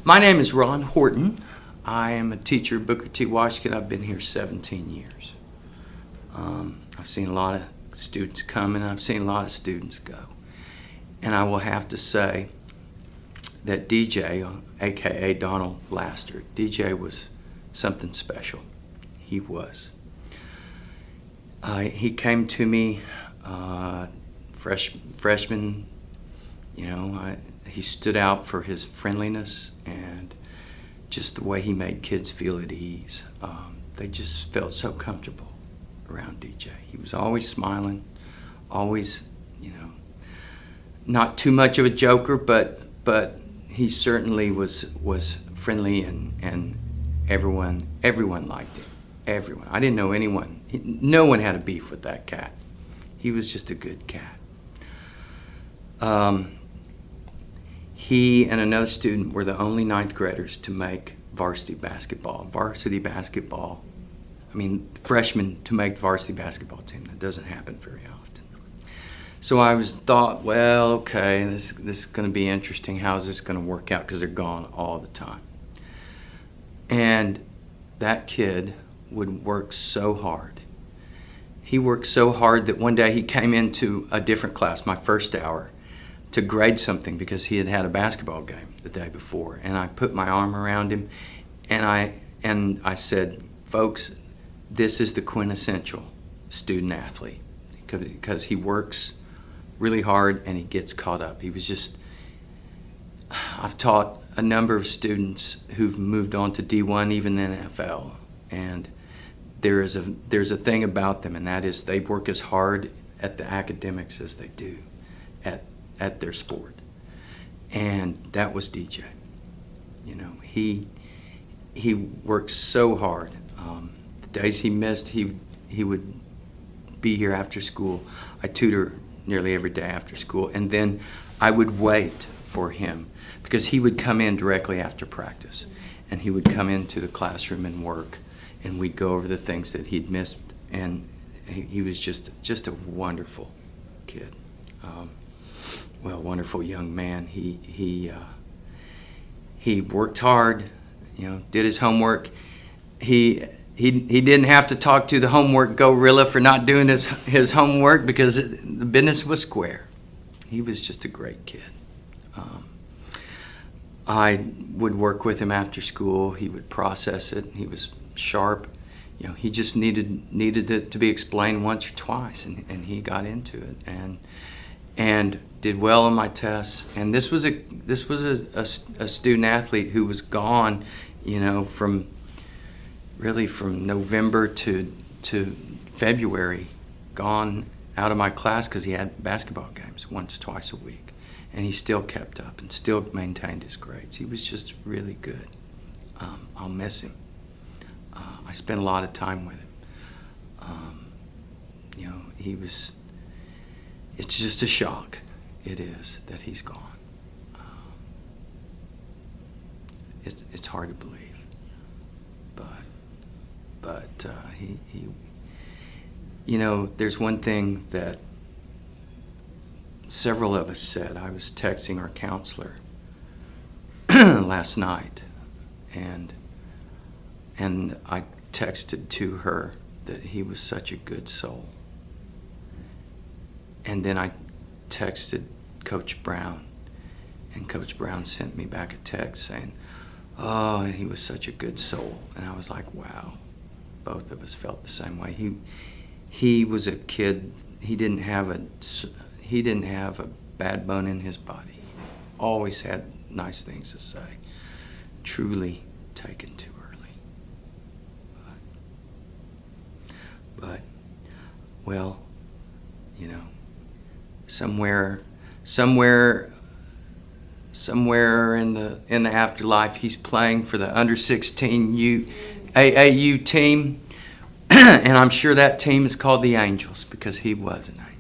My name is Ron Horton. I am a teacher at Booker T. Washington. I've been here 17 years. I've seen a lot of students come and I've seen a lot of students go. And I will have to say that DJ, aka Donald Laster, DJ was something special. He was. He came to me freshman, he stood out for his friendliness and just the way he made kids feel at ease. They just felt so comfortable around DJ. He was always smiling, always, not too much of a joker, but he certainly was friendly and everyone liked him. Everyone. I didn't know anyone. No one had a beef with that cat. He was just a good cat. He and another student were the only ninth graders to make varsity basketball. Freshmen to make the varsity basketball team. That doesn't happen very often. So I thought, well, okay, this is going to be interesting. How's this going to work out? Because they're gone all the time. And that kid would work so hard. He worked so hard that one day he came into a different class, my first hour, to grade something because he had had a basketball game the day before. And I put my arm around him and I said, folks, this is the quintessential student athlete because he works really hard and he gets caught up. He was just, I've taught a number of students who've moved on to D1, even the NFL, and there's a thing about them, and that is they work as hard at the academics as they do at their sport. And that was DJ. He worked so hard. The days he missed, he would be here after school. I tutor nearly every day after school, and then I would wait for him because he would come in directly after practice, and he would come into the classroom and work, and we'd go over the things that he'd missed, and he was just a wonderful kid. Wonderful young man. He worked hard, did his homework. He didn't have to talk to the homework gorilla for not doing his homework because the business was square. He was just a great kid. I would work with him after school. He would process it. He was sharp. He just needed it to be explained once or twice, and he got into it and did well on my tests. And this was a student athlete who was gone, from November to February, gone out of my class because he had basketball games twice a week, and he still kept up and still maintained his grades. He was just really good. I'll miss him. I spent a lot of time with him. It's just a shock. It is that he's gone. It's hard to believe, but he there's one thing that several of us said. I was texting our counselor last night, and I texted to her that he was such a good soul. And then I texted Coach Brown, and Coach Brown sent me back a text saying, oh, he was such a good soul. And I was like, wow, both of us felt the same way. He was a kid, he didn't have a bad bone in his body. Always had nice things to say. Truly taken too early. But somewhere in the afterlife, he's playing for the under 16 AAU team, and I'm sure that team is called the Angels because he was an angel.